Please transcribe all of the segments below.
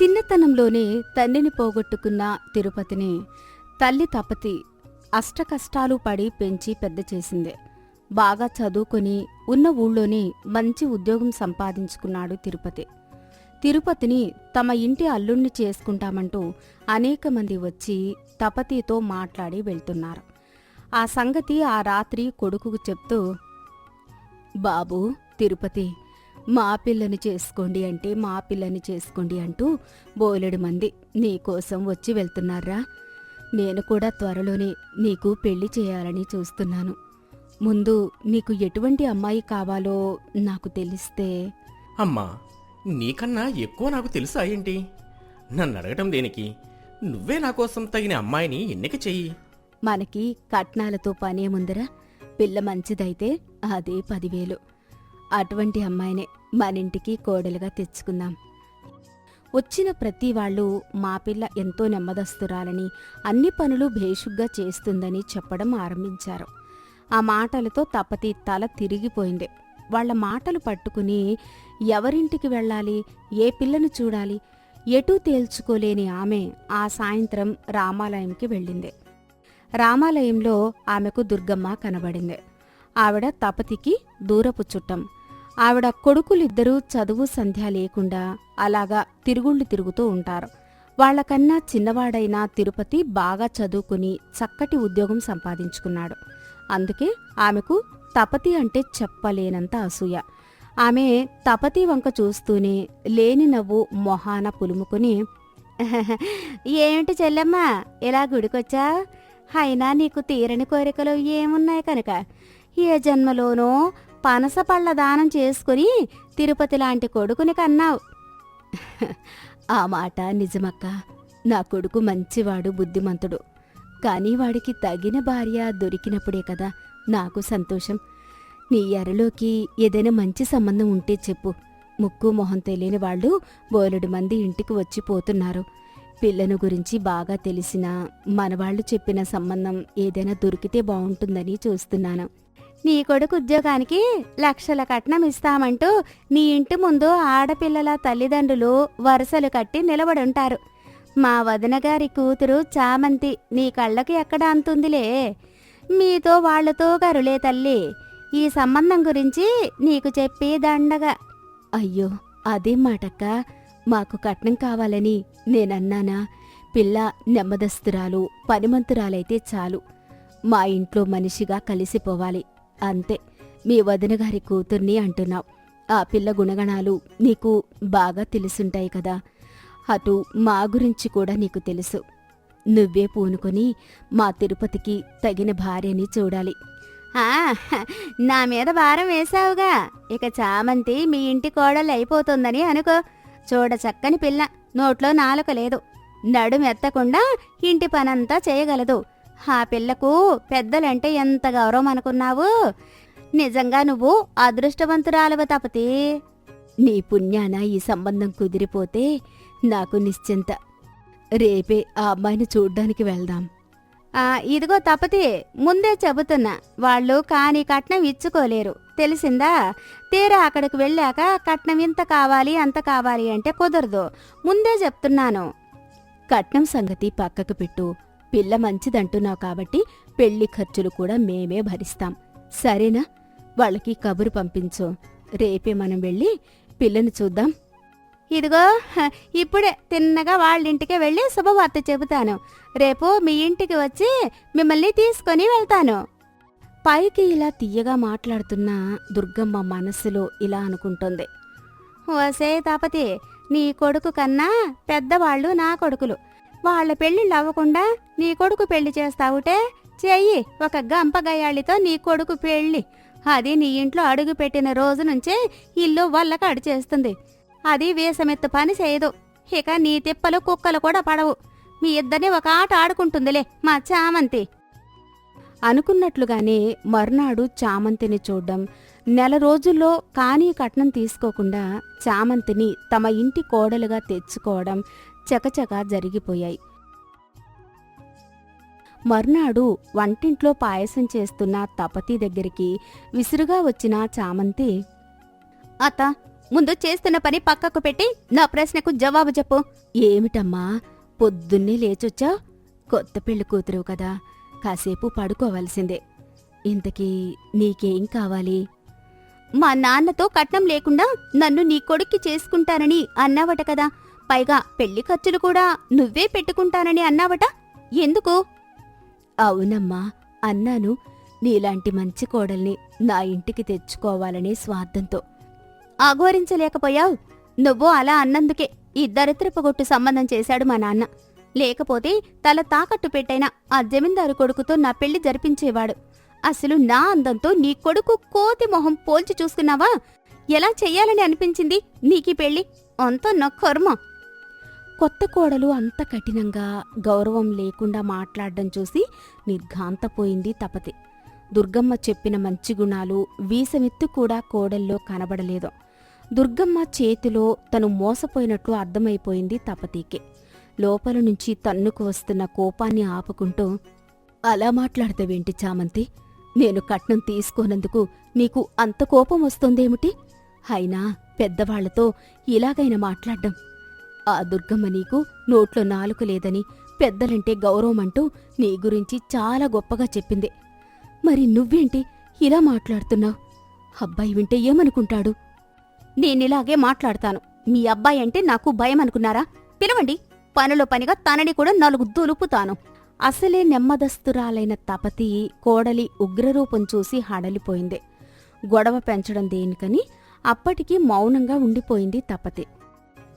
చిన్నతనంలోనే తండ్రిని పోగొట్టుకున్న తిరుపతిని తల్లి తపతి అష్టకష్టాలు పడి పెంచి పెద్ద చేసింది. బాగా చదువుకుని ఉన్న ఊళ్ళోనే మంచి ఉద్యోగం సంపాదించుకున్నాడు తిరుపతి. తిరుపతిని తమ ఇంటి అల్లుణ్ణి చేసుకుంటామంటూ అనేక మంది వచ్చి తపతితో మాట్లాడి వెళ్తున్నారు. ఆ సంగతి ఆ రాత్రి కొడుకుకు చెప్తూ, బాబూ తిరుపతి, మా పిల్లని చేసుకోండి అంటే మా పిల్లని చేసుకోండి అంటూ బోలెడు మంది నీకోసం వచ్చి వెళ్తున్నారా. నేను కూడా త్వరలోనే నీకు పెళ్లి చేయాలని చూస్తున్నాను. ముందు నీకు ఎటువంటి అమ్మాయి కావాలో నాకు తెలిస్తే. అమ్మా, నీకన్నా ఎక్కువ నాకు తెలుసా ఏంటి? నన్ను అడగటం దేనికి? నువ్వే నా కోసం తగిన అమ్మాయిని ఎన్నిక చెయ్యి. మనకి కట్నాలతో పనేముందరా? పిల్ల మంచిదైతే అదే 10,000. అటువంటి అమ్మాయినే మనింటికి కోడలుగా తెచ్చుకుందాం. వచ్చిన ప్రతి వాళ్ళు మా పిల్ల ఎంతో నెమ్మదస్తురాలని, అన్ని పనులు భేషుగ్గా చేస్తుందని చెప్పడం ఆరంభించారు. ఆ మాటలతో తపతి తల తిరిగిపోయింది. వాళ్ల మాటలు పట్టుకుని ఎవరింటికి వెళ్ళాలి, ఏ పిల్లను చూడాలి, ఎటూ తేల్చుకోలేని ఆమె ఆ సాయంత్రం రామాలయంకి వెళ్ళింది. రామాలయంలో ఆమెకు దుర్గమ్మ కనబడింది. ఆవిడ తపతికి దూరపు చుట్టం. ఆవిడ కొడుకులిద్దరూ చదువు సంధ్య లేకుండా అలాగా తిరుగుళ్ళు తిరుగుతూ ఉంటారు. వాళ్లకన్నా చిన్నవాడైన తిరుపతి బాగా చదువుకుని చక్కటి ఉద్యోగం సంపాదించుకున్నాడు. అందుకే ఆమెకు తపతి అంటే చెప్పలేనంత అసూయ. ఆమె తపతి వంక చూస్తూనే లేని నవ్వు మొహాన పులుముకుని, ఏమిటి చెల్లెమ్మా ఇలా గుడికొచ్చా? అయినా నీకు తీరని కోరికలు ఏమున్నాయి కనుక ఏ జన్మలోనో పనసపళ్ళ దానం చేసుకుని తిరుపతి లాంటి కొడుకుని కన్నావు. ఆ మాట నిజమక్క. నా కొడుకు మంచివాడు, బుద్ధిమంతుడు. కానీ వాడికి తగిన భార్య దొరికినప్పుడే కదా నాకు సంతోషం. నీ ఎరలోకి ఏదైనా మంచి సంబంధం ఉంటే చెప్పు. ముక్కు మొహం తెలియని వాళ్ళు బోలెడు మంది ఇంటికి వచ్చిపోతున్నారు. పిల్లను గురించి బాగా తెలిసిన మనవాళ్లు చెప్పిన సంబంధం ఏదైనా దొరికితే బావుంటుందని చూస్తున్నాను. నీ కొడుకు ఉద్యోగానికి లక్షల కట్నం ఇస్తామంటూ నీ ఇంటి ముందు ఆడపిల్లల తల్లిదండ్రులు వరుసలు కట్టి నిలబడుంటారు. మా వదినగారి కూతురు చామంతి నీ కళ్ళకి ఎక్కడ అంతుందిలే. మీతో వాళ్లతో గరులే తల్లి. ఈ సంబంధం గురించి నీకు చెప్పి దండగా. అయ్యో, అదేం మాటక్క. మాకు కట్నం కావాలని నేనన్నానా? పిల్ల నెమ్మదస్తురాలు, పనిమంతురాలైతే చాలు. మా ఇంట్లో మనిషిగా కలిసిపోవాలి అంతే. మీ వదినగారి కూతుర్ని అంటున్నావు. ఆ పిల్ల గుణగణాలు నీకు బాగా తెలుసుంటాయి కదా. అటు మా గురించి కూడా నీకు తెలుసు. నువ్వే పూనుకొని మా తిరుపతికి తగిన భార్యని చూడాలి. నా మీద భారం వేశావుగా. ఇక చామంతి మీ ఇంటి కోడలు అయిపోతుందని అనుకో. చూడ చక్కని పిల్ల, నోట్లో నాలుక లేదు, నడుమెత్తకుండా ఇంటి పనంతా చేయగలదు. ఆ పిల్లకు పెద్దలంటే ఎంత గౌరవం అనుకున్నావు? నిజంగా నువ్వు అదృష్టవంతురాలవ తపతి. నీ పుణ్యాన ఈ సంబంధం కుదిరిపోతే నాకు నిశ్చింత. రేపే ఆ అమ్మాయిని చూడ్డానికి వెళ్దాం. ఇదిగో తపతి, ముందే చెబుతున్నా, వాళ్ళు కాని కట్నం ఇచ్చుకోలేరు, తెలిసిందా? తీరా అక్కడికి వెళ్ళాక కట్నం ఇంత కావాలి అంత కావాలి అంటే కుదరదు. ముందే చెప్తున్నాను. కట్నం సంగతి పక్కకు పెట్టు. పిల్ల మంచిదంటున్నావు కాబట్టి పెళ్లి ఖర్చులు కూడా మేమే భరిస్తాం. సరేనా? వాళ్ళకి కబురు పంపించు. రేపే మనం వెళ్ళి పిల్లని చూద్దాం. ఇదిగో ఇప్పుడే తిన్నగా వాళ్ళింటికే వెళ్ళి శుభవార్త చెబుతాను. రేపు మీ ఇంటికి వచ్చి మిమ్మల్ని తీసుకొని వెళ్తాను. పైకి ఇలా తీయగా మాట్లాడుతున్న దుర్గమ్మ మనస్సులో ఇలా అనుకుంటోంది. ఓసే తాపతి, నీ కొడుకు కన్నా పెద్దవాళ్ళు నా కొడుకులు. వాళ్ల పెళ్లిళ్ళు అవ్వకుండా నీ కొడుకు పెళ్లి చేస్తావుటే చెయ్యి. ఒక గంపగయ్యాళితో నీ కొడుకు పెళ్లి. అది నీ ఇంట్లో అడుగు పెట్టిన రోజు నుంచే ఇల్లు వల్లకాడు చేస్తుంది. అది వేసమెత్తు పని చేయదు. ఇక నీ తిప్పలు కుక్కలు కూడా పడవు. మీ ఇద్దరిని ఒక ఆట ఆడుకుంటుందిలే మా చామంతి. అనుకున్నట్లుగానే మర్నాడు చామంతిని చూడ్డం, నెల రోజుల్లో కానీ కట్నం తీసుకోకుండా చామంతిని తమ ఇంటి కోడలుగా తెచ్చుకోవడం చకచకా జరిగిపోయాయి. మర్నాడు వంటింట్లో పాయసం చేస్తున్న తపతి దగ్గరికి విసురుగా వచ్చిన చామంతి, అత్త, ముందు చేస్తున్న పని పక్కకు పెట్టి నా ప్రశ్నకు జవాబు చెప్పు. ఏమిటమ్మా పొద్దున్నే లేచొచ్చా? కొత్త పెళ్లి కూతురు కదా, కాసేపు పడుకోవలసిందే. ఇంతకీ నీకేం కావాలి? మా నాన్నతో కట్నం లేకుండా నన్ను నీ కొడుక్కి చేసుకుంటానని అన్నావట కదా, పైగా పెళ్లి ఖర్చులు కూడా నువ్వే పెట్టుకుంటానని అన్నావట, ఎందుకు? అవునమ్మా, అన్నాను. నీలాంటి మంచి కోడల్ని నా ఇంటికి తెచ్చుకోవాలనే స్వార్థంతో. ఆఘోరించలేకపోయావు. నువ్వు అలా అన్నందుకే ఈ దరిద్రపుగొట్టు సంబంధం చేశాడు మా నాన్న. లేకపోతే తల తాకట్టు పెట్టైనా ఆ జమీందారు కొడుకుతో నా పెళ్లి జరిపించేవాడు. అసలు నా అందంతో నీ కొడుకు కోతి మొహం పోల్చి చూసుకున్నావా? ఎలా చెయ్యాలని అనిపించింది నీకీ పెళ్లి? అంతా నా కర్మ. కొత్త కోడలు అంత కఠినంగా గౌరవం లేకుండా మాట్లాడడం చూసి నిర్ఘాంతపోయింది తపతి. దుర్గమ్మ చెప్పిన మంచి గుణాలు వీసమెత్తు కూడా కోడల్లో కనబడలేదు. దుర్గమ్మ చేతిలో తను మోసపోయినట్లు అర్థమైపోయింది తపతికి. లోపల నుంచి తన్నుకు వస్తున్న కోపాన్ని ఆపుకుంటూ, అలా మాట్లాడతావేంటి చామంతి? నేను కట్నం తీసుకోనందుకు నీకు అంత కోపం వస్తోందేమిటి? అయినా పెద్దవాళ్లతో ఇలాగైనా మాట్లాడ్డం. ఆ దుర్గమ్మ నీకు నోట్లో నాలుక లేదని, పెద్దలంటే గౌరవమంటూ నీ గురించి చాలా గొప్పగా చెప్పింది. మరి నువ్వేంటి ఇలా మాట్లాడుతున్నావు? అబ్బాయి వింటే ఏమనుకుంటాడు? నేనిలాగే మాట్లాడతాను. మీ అబ్బాయి అంటే నాకు భయం అనుకున్నారా? పిలవండి, పనిలో పనిగా తనని కూడా 4 దులుపుతాను. అసలే నెమ్మదస్తురాలైన తపతి కోడలి ఉగ్రరూపం చూసి హడలిపోయింది. గొడవ పెంచడం దేనికని అప్పటికి మౌనంగా ఉండిపోయింది తపతి.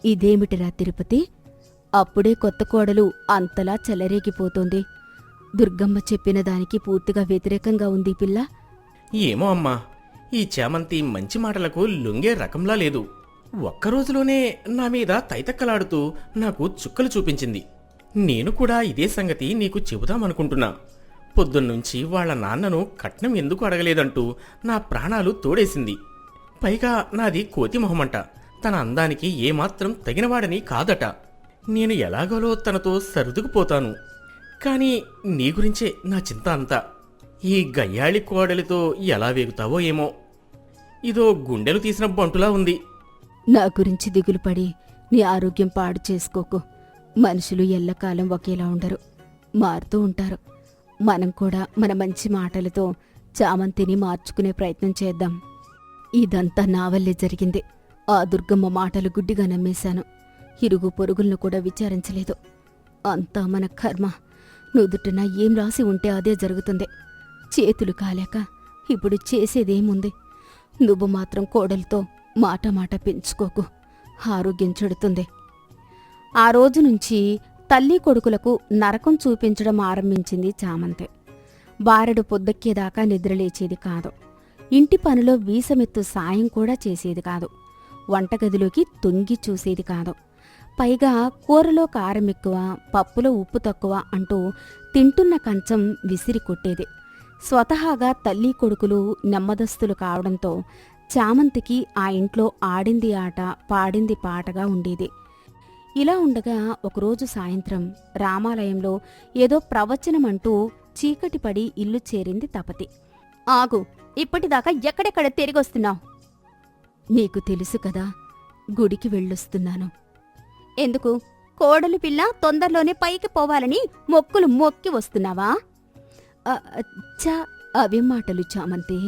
ఇదేమిటిరా తిరుపతి, అప్పుడే కొత్త కోడలు అంతలా చెలరేగిపోతోంది. దుర్గమ్మ చెప్పిన దానికి పూర్తిగా వ్యతిరేకంగా ఉంది పిల్ల. ఏమో అమ్మా, ఈ చామంతి మంచి మాటలకు లొంగే రకంలా లేదు. ఒక్కరోజులోనే నా మీద తైతక్కలాడుతూ నాకు చుక్కలు చూపించింది. నేను కూడా ఇదే సంగతి నీకు చెబుదామనుకుంటున్నా. పొద్దున్నుంచి వాళ్ల నాన్నను కట్నం ఎందుకు అడగలేదంటూ నా ప్రాణాలు తోడేసింది. పైగా నాది కోతి మొహమంట. తన అందానికి ఏమాత్రం తగినవాడని కాదట. నేను ఎలాగోలో తనతో సర్దుకుపోతాను. కాని నీ గురించే నా చింత అంతా. ఈ గయ్యాళి కోడలితో ఎలా వేగుతావో ఏమో. ఇదో గుండెలు తీసిన బంటులా ఉంది. నా గురించి దిగులుపడి నీ ఆరోగ్యం పాడు చేసుకోకు. మనుషులు ఎల్లకాలం ఒకేలా ఉండరు, మారుతూ ఉంటారు. మనం కూడా మన మంచి మాటలతో చామంతిని మార్చుకునే ప్రయత్నం చేద్దాం. ఇదంతా నా వల్లే జరిగింది. ఆ దుర్గమ్మ మాటలు గుడ్డిగా నమ్మేశాను. ఇరుగు పొరుగులను కూడా విచారించలేదు. అంతా మన కర్మ. నుదుటిన ఏం రాసి ఉంటే అదే జరుగుతుంది. చేతులు కాలేక ఇప్పుడు చేసేదేముంది? నువ్వు మాత్రం కోడలతో మాట పెంచుకోకు, ఆరోగ్యం చెడుతుంది. ఆ రోజు నుంచి తల్లి కొడుకులకు నరకం చూపించడం ఆరంభించింది చామంతి. బారెడు పొద్దెక్కేదాకా నిద్రలేచేది కాదు. ఇంటి పనిలో వీసమెత్తు సాయం కూడా చేసేది కాదు. వంటగదిలోకి తొంగి చూసేది కాదు. పైగా కూరలో కారం ఎక్కువ, పప్పులో ఉప్పు తక్కువ అంటూ తింటున్న కంచం విసిరి కొట్టేది. స్వతహాగా తల్లి కొడుకులు నెమ్మదస్తులు కావడంతో చామంతికి ఆ ఇంట్లో ఆడింది ఆట, పాడింది పాటగా ఉండేది. ఇలా ఉండగా ఒకరోజు సాయంత్రం రామాలయంలో ఏదో ప్రవచనమంటూ చీకటి పడి ఇల్లు చేరింది తపతి. ఆగు, ఇప్పటిదాకా ఎక్కడెక్కడ తిరిగొస్తున్నావు? నీకు తెలుసు కదా, గుడికి వెళ్ళొస్తున్నాను. ఎందుకు? కోడలు పిల్ల తొందరలోనే పైకి పోవాలని మొక్కులు మొక్కి వస్తున్నావా? అవి మాటలు చామంతి.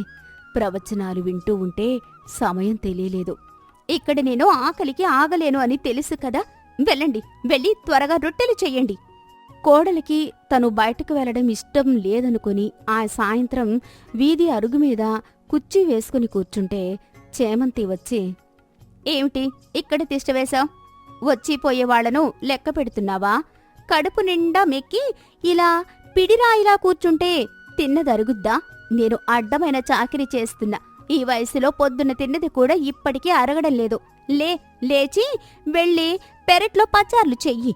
ప్రవచనాలు వింటూ ఉంటే సమయం తెలియలేదు. ఇక్కడ నేను ఆకలికి ఆగలేను అని తెలుసు కదా. వెళ్ళండి, వెళ్ళి త్వరగా రొట్టెలు చెయ్యండి. కోడలికి తను బయటకు వెళ్లడం ఇష్టం లేదనుకుని ఆ సాయంత్రం వీధి అరుగుమీద కుర్చీ వేసుకుని కూర్చుంటే చేమంతి వచ్చి, ఏమిటి ఇక్కడ తిష్టవేశావు? వచ్చిపోయేవాళ్లను లెక్క పెడుతున్నావా? కడుపు నిండా మెక్కి ఇలా పిడిరాయిలా కూర్చుంటే తిన్నదరుగుద్దా? నేను అడ్డమైన చాకిరీ చేస్తున్నా. ఈ వయసులో పొద్దున్న తిన్నది కూడా ఇప్పటికీ అరగడం లేదు. లేచి వెళ్ళి పెరట్లో పచార్లు చెయ్యి.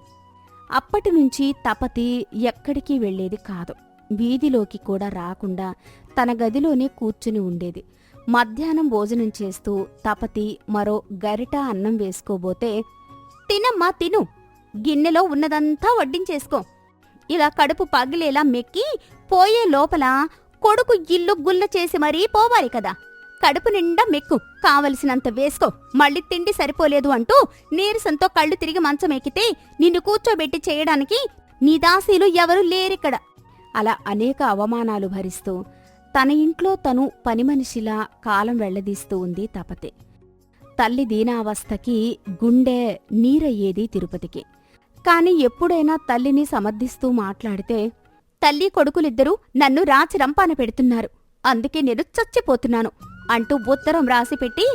అప్పటినుంచి తపతి ఎక్కడికి వెళ్లేది కాదు. వీధిలోకి కూడా రాకుండా తన గదిలోనే కూర్చుని ఉండేది. మధ్యాహ్నం భోజనం చేస్తూ తపతి మరో గరిట అన్నం వేసుకోబోతే, తినమ్మా తిను, గిన్నెలో ఉన్నదంతా వడ్డించేసుకో. ఇలా కడుపు పగిలేలా మెక్కి పోయే లోపల కొడుకు ఇల్లు గుల్ల చేసి మరీ పోవాలి కదా. కడుపు నిండా మెక్కు, కావలసినంత వేసుకో, మళ్ళీ తిండి సరిపోలేదు అంటూ నీరసంతో కళ్ళు తిరిగి మంచం ఎక్కితే నిన్ను కూర్చోబెట్టి చేయడానికి నీ దాసీలు ఎవరూ లేరిక్కడ. అలా అనేక అవమానాలు భరిస్తూ తన ఇంట్లో తను పనిమనిషిలా కాలం వెళ్లదీస్తూ ఉంది తపతే. తల్లి దీనావస్థకి గుండె నీరయ్యేది తిరుపతికి. కాని ఎప్పుడైనా తల్లిని సమర్థిస్తూ మాట్లాడితే, తల్లి కొడుకులిద్దరూ నన్ను రాచి రంపాన పెడుతున్నారు, అందుకే నేను చచ్చిపోతున్నాను అంటూ ఉత్తరం రాసిపెట్టి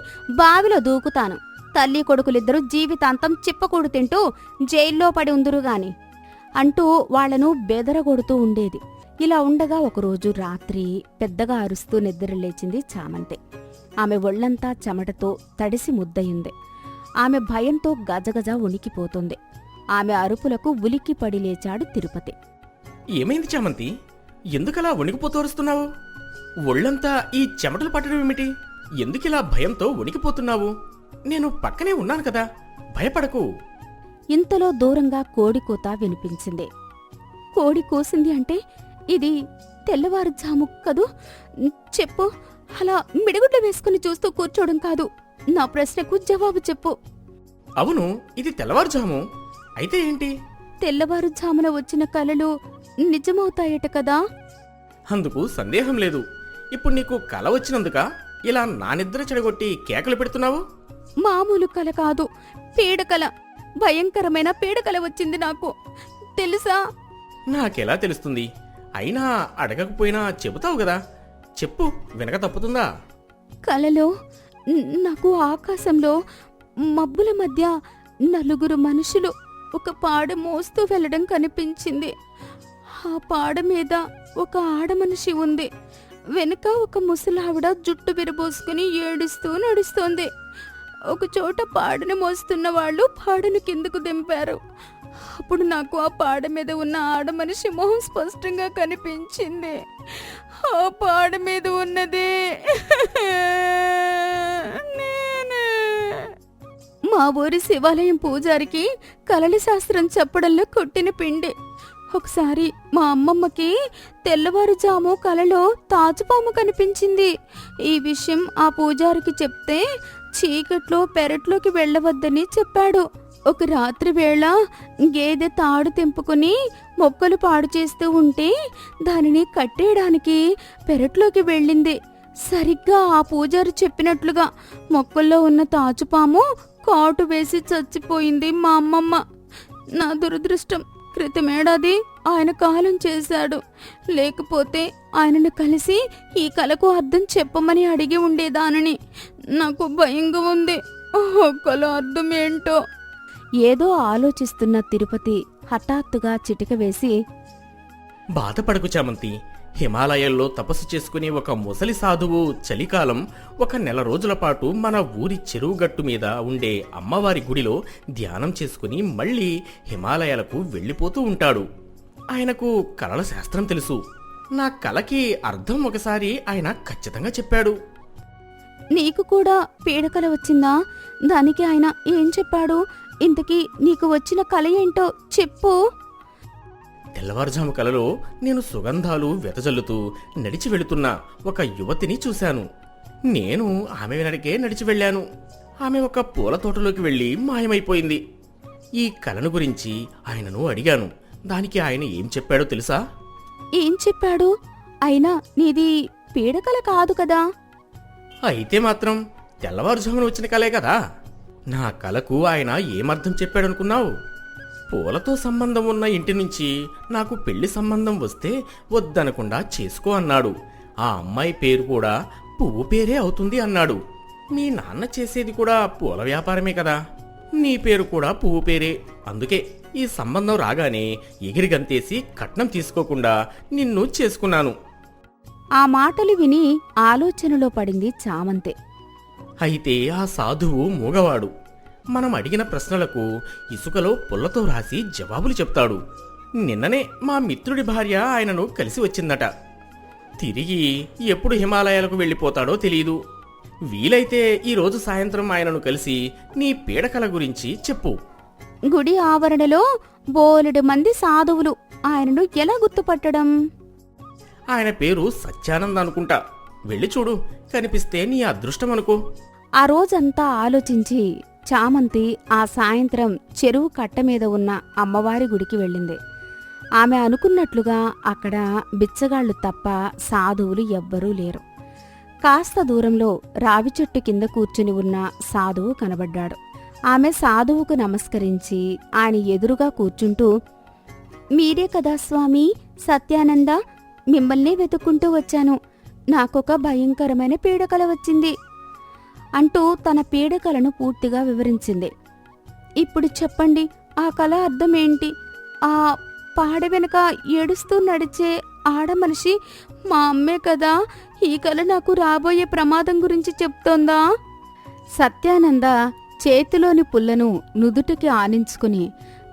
బావిలో దూకుతాను. తల్లి కొడుకులిద్దరూ జీవితాంతం చిప్పకూడు తింటూ జైల్లో పడి ఉందురుగాని అంటూ వాళ్లను బెదరగొడుతూ ఉండేది. ఇలా ఉండగా ఒకరోజు రాత్రి పెద్దగా అరుస్తూ నిద్రలేచింది చామంతి. ఆమె ఒళ్లంతా చెమటతో తడిసి ముద్దయింది. ఆమె భయంతో గజగజ ఉనికిపోతుంది. ఆమె అరుపులకు ఉలిక్కిపడి లేచాడు తిరుపతి. ఏమైంది చామంతి? ఎందుకలా వణికిపోతోరుస్తున్నావు? ఒళ్ళంతా ఈ చెమటలు పట్టడం ఏమిటి? ఎందుకిలా భయంతో వణికిపోతున్నావు? నేను పక్కనే ఉన్నాను కదా, భయపడకు. ఇంతలో దూరంగా కోడి కూత వినిపించింది. కోడి కూసింది అంటే ఇది తెల్లవారుజాము కదూ? చెప్పు. అలా మిడిగుడ్లు వేసుకుని చూస్తూ కూర్చోవడం కాదు, నా ప్రశ్నకు జవాబు చెప్పు. అవును, ఇది తెల్లవారుజాము. అయితే ఏంటి? తెల్లవారుజామున వచ్చిన కలలు నిజమవుతాయట కదా? అందుకు సందేహం లేదు. ఇప్పుడు నీకు కల వచ్చినందుక ఇలా నా నిద్ర చెడగొట్టి కేకలు పెడుతున్నావు? మామూలు కల కాదు, పీడకల. భయంకరమైన పీడకల వచ్చింది నాకు, తెలుసా? నాకెలా తెలుస్తుంది? అయినా అడగకపోయినా చెబుతావు గదా, చెప్పు, వెనక తప్పుతుందా? కలలో నాకు ఆకాశంలో మబ్బుల మధ్య నలుగురు మనుషులు ఒక పాడ మోస్తూ వెళ్లడం కనిపించింది. ఆ పాడ మీద ఒక ఆడమనిషి ఉంది. వెనుక ఒక ముసలావిడ జుట్టు విరబోసుకుని ఏడుస్తూ నడుస్తోంది. ఒక చోట పాడను మోస్తున్న వాళ్ళు పాడను కిందకు దింపారు. అప్పుడు నాకు ఆ పాడ మీద ఉన్న ఆడమనిషి మొహం స్పష్టంగా కనిపించింది. ఆ పాడ మీద ఉన్నదే నేనే. మా ఊరి శివాలయం పూజారికి కలల శాస్త్రం చెప్పడంలో కొట్టిన పిండి. ఒకసారి మా అమ్మమ్మకి తెల్లవారుజాము కలలో తాచుపాము కనిపించింది. ఈ విషయం ఆ పూజారికి చెప్తే చీకట్లో పెరట్లోకి వెళ్ళవద్దని చెప్పాడు. ఒక రాత్రి వేళ గేదె తాడు తెంపుకుని మొక్కలు పాడు చేస్తూ ఉంటే దానిని కట్టేయడానికి పెరట్లోకి వెళ్ళింది. సరిగ్గా ఆ పూజారి చెప్పినట్లుగా మొక్కల్లో ఉన్న తాచుపాము కాటు వేసి చచ్చిపోయింది మా అమ్మమ్మ. నా దురదృష్టం, క్రితమేడాది ఆయన కాలం చేశాడు. లేకపోతే ఆయనను కలిసి ఈ కలకు అర్థం చెప్పమని అడిగి ఉండేదానని. నాకు భయంగా ఉంది. కల అర్థం ఏంటో? ఏదో ఆలోచిస్తున్న తిరుపతి హఠాత్తుగా చిటిక వేసి, బాధపడకు చామంతి. హిమాలయాల్లో తపస్సు చేసుకునే ఒక ముసలి సాధువు చలికాలం 1 నెల రోజుల పాటు మన ఊరి చెరువు గట్టు మీద ఉండే అమ్మవారి గుడిలో ధ్యానం చేసుకుని మళ్ళీ హిమాలయాలకు వెళ్ళిపోతూ ఉంటాడు. ఆయనకు కలల శాస్త్రం తెలుసు. నా కలకి అర్థం ఒకసారి ఆయన ఖచ్చితంగా చెప్పాడు. నీకు కూడా పీడకల వచ్చిందా? దానికి ఆయన ఏం చెప్పాడు? ఇంతకీ నీకు వచ్చిన కల ఏంటో చెప్పు. తెల్లవారుజాము కలలో నేను సుగంధాలు వెదజల్లుతూ నడిచి వెళుతున్న ఒక యువతిని చూశాను. నేను ఆమె వెనకే నడిచి వెళ్ళాను. ఆమె ఒక పూల తోటలోకి వెళ్ళి మాయమైపోయింది. ఈ కలను గురించి ఆయనను అడిగాను. దానికి ఆయన ఏం చెప్పాడో తెలుసా? ఏం చెప్పాడు? అయినా నీది పీడకల కాదు కదా? అయితే మాత్రం తెల్లవారుజామున వచ్చిన కలే కదా. నా కలకు ఆయన ఏమర్థం చెప్పాడనుకున్నావు? పూలతో సంబంధం ఉన్న ఇంటి నుంచి నాకు పెళ్లి సంబంధం వస్తే వద్దనకుండా చేసుకో అన్నాడు. ఆ అమ్మాయి పేరు కూడా పువ్వు పేరే అవుతుంది అన్నాడు. మీ నాన్న చేసేది కూడా పూల వ్యాపారమే కదా, నీ పేరు కూడా పువ్వు పేరే. అందుకే ఈ సంబంధం రాగానే ఎగిరి గంతేసి కట్నం తీసుకోకుండా నిన్ను చేసుకున్నాను. ఆ మాటలు విని ఆలోచనలో పడింది చామంతి. అయితే ఆ సాధువు మూగవాడు. మనం అడిగిన ప్రశ్నలకు ఇసుకలో పుల్లతో రాసి జవాబులు చెప్తాడు. నిన్ననే మా మిత్రుడి భార్య ఆయనను కలిసి వచ్చిందట. తిరిగి ఎప్పుడు హిమాలయాలకు వెళ్ళిపోతాడో తెలీదు. వీలైతే ఈరోజు సాయంత్రం ఆయనను కలిసి నీ పీడకల గురించి చెప్పు. గుడి ఆవరణలో బోలెడు మంది సాధువులు. ఆయనను ఎలా గుర్తుపట్టడం? ఆయన పేరు సత్యానంద్ అనుకుంటా. వెళ్ళి చూడు, కనిపిస్తే నీ అదృష్టం అనుకో. ఆ రోజంతా ఆలోచించి చామంతి ఆ సాయంత్రం చెరువు కట్ట మీద ఉన్న అమ్మవారి గుడికి వెళ్ళింది. ఆమె అనుకున్నట్లుగా అక్కడ బిచ్చగాళ్లు తప్ప సాధువులు ఎవ్వరూ లేరు. కాస్త దూరంలో రావి చెట్టు కింద కూర్చుని ఉన్న సాధువు కనబడ్డాడు. ఆమె సాధువుకు నమస్కరించి ఆయన ఎదురుగా కూర్చుంటూ, మీరే కదా స్వామి సత్యానంద, మిమ్మల్నే వెతుక్కుంటూ వచ్చాను. నాకొక భయంకరమైన పీడకల వచ్చింది అంటూ తన పీడకలను పూర్తిగా వివరించింది. ఇప్పుడు చెప్పండి, ఆ కల అర్థమేంటి? ఆ పాడ వెనక ఏడుస్తూ నడిచే ఆడమనిషి మా అమ్మే కదా? ఈ కల నాకు రాబోయే ప్రమాదం గురించి చెప్తోందా? సత్యానంద చేతిలోని పుల్లను నుదుటికి ఆనించుకుని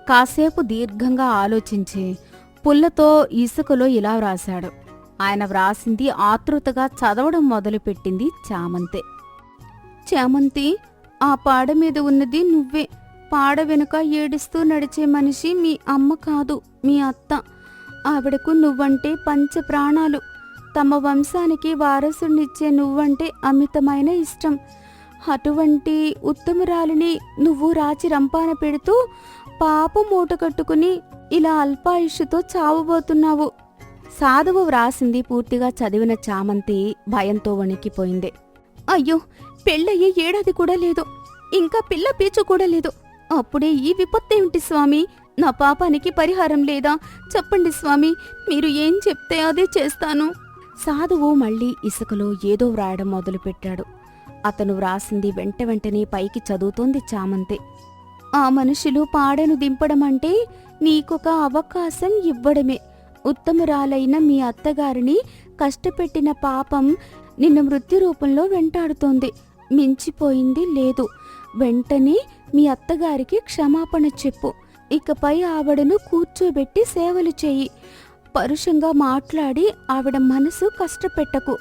కాసేపు దీర్ఘంగా ఆలోచించి పుల్లతో ఇసుకలో ఇలా వ్రాశాడు. ఆయన వ్రాసింది ఆతృతగా చదవడం మొదలుపెట్టింది చామంతి. చామంతి, ఆ పాడ మీద ఉన్నది నువ్వే. పాడ వెనుక ఏడుస్తూ నడిచే మనిషి మీ అమ్మ కాదు, మీ అత్త. ఆవిడకు నువ్వంటే పంచ ప్రాణాలు. తమ వంశానికి వారసునిచ్చే నువ్వంటే అమితమైన ఇష్టం. అటువంటి ఉత్తమురాలిని నువ్వు రాచి రంపాన పెడుతూ పాప మూట కట్టుకుని ఇలా అల్పాయుష్యుతో చావబోతున్నావు. సాధువు వ్రాసింది పూర్తిగా చదివిన చామంతి భయంతో వణికిపోయింది. అయ్యో, పెళ్ళయ్యే ఏడాది కూడా లేదు, ఇంకా పిల్ల పీచు కూడా లేదు. అప్పుడే ఈ విపత్తేమిటి స్వామి? నా పాపానికి పరిహారం లేదా? చెప్పండి స్వామి, మీరు ఏం చెప్తే అదే చేస్తాను. సాధువు మళ్ళీ ఇసుకలో ఏదో వ్రాయడం మొదలుపెట్టాడు. అతను వ్రాసింది వెంటనే పైకి చదువుతోంది చామంతి. ఆ మనుషులు పాడను దింపడమంటే నీకొక అవకాశం ఇవ్వడమే. ఉత్తమురాలైన మీ అత్తగారిని కష్టపెట్టిన పాపం నిన్ను మృత్యు రూపంలో వెంటాడుతోంది. మించిపోయింది లేదు. వెంటనే మీ అత్తగారికి క్షమాపణ చెప్పు. ఇకపై ఆవిడను కూర్చోబెట్టి సేవలు చెయ్యి. పరుషంగా మాట్లాడి ఆవిడ మనసు కష్టపెట్టకు.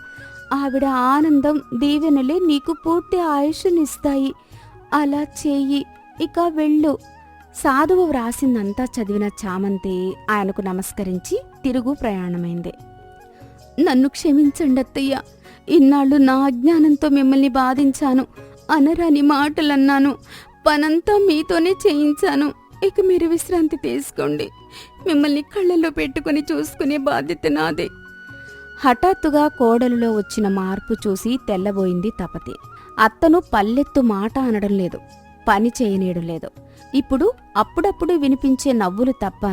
ఆవిడ ఆనందం దీవెనలే నీకు పూర్తి ఆయుష్నిస్తాయి. అలా చెయ్యి. ఇక వెళ్ళు. సాధువు వ్రాసిందంతా చదివిన చామంతి ఆయనకు నమస్కరించి తిరుగు ప్రయాణమైంది. నన్ను క్షమించండి అత్తయ్య. ఇన్నాళ్ళు నా అజ్ఞానంతో మిమ్మల్ని బాధించాను. అనరాని మాటలన్నాను. పనంతా మీతోనే చేయించాను. ఇక మీరు విశ్రాంతి తీసుకోండి. మిమ్మల్ని కళ్ళల్లో పెట్టుకుని చూసుకునే బాధ్యత నాదే. హఠాత్తుగా కోడలులో వచ్చిన మార్పు చూసి తెల్లబోయింది తపతి. అత్తను పల్లెత్తు మాట అనడం లేదు, పని చేయనీయడం లేదు. ఇప్పుడు అప్పుడప్పుడు వినిపించే నవ్వులు తప్ప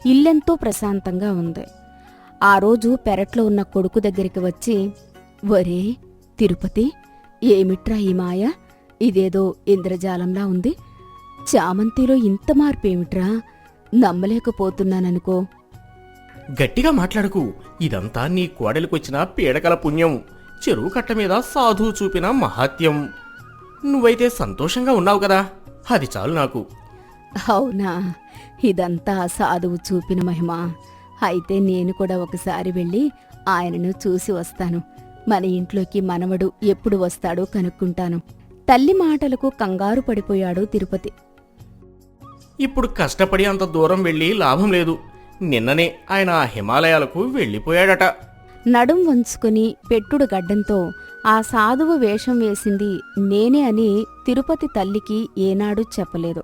ఇల్లెంతో ప్రశాంతంగా ఉంది. ఆ రోజు పెరట్లో ఉన్న కొడుకు దగ్గరికి వచ్చి, ఒరే తిరుపతి, ఏమిట్రా ఈ మాయ? ఇదేదో ఇంద్రజాలంలా ఉంది. చామంతిలో ఇంత మార్పేమిట్రా? నమ్మలేకపోతున్నాననుకో. గట్టిగా మాట్లాడకు. ఇదంతా నీ కోడలికొచ్చిన పీడకల పుణ్యం, చెరువు కట్ట మీద సాధువు చూపిన మహాత్యం. నువ్వైతే సంతోషంగా ఉన్నావు కదా, అది చాలు నాకు. అవునా? ఇదంతా సాధువు చూపిన మహిమ. అయితే నేను కూడా ఒకసారి వెళ్ళి ఆయనను చూసి వస్తాను. మన ఇంట్లోకి మనవడు ఎప్పుడు వస్తాడో కనుక్కుంటాను. తల్లి మాటలకు కంగారు పడిపోయాడు తిరుపతి. ఇప్పుడు కష్టపడి అంత దూరం వెళ్ళి లాభం లేదు. నిన్ననే ఆయన ఆ హిమాలయాలకు వెళ్ళిపోయాడట. నడుం వంచుకుని పెట్టుడు గడ్డంతో ఆ సాధువు వేషం వేసింది నేనే అని తిరుపతి తల్లికి ఏనాడూ చెప్పలేదు.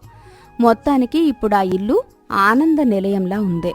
మొత్తానికి ఇప్పుడు ఆ ఇల్లు ఆనంద నిలయంలా ఉంది.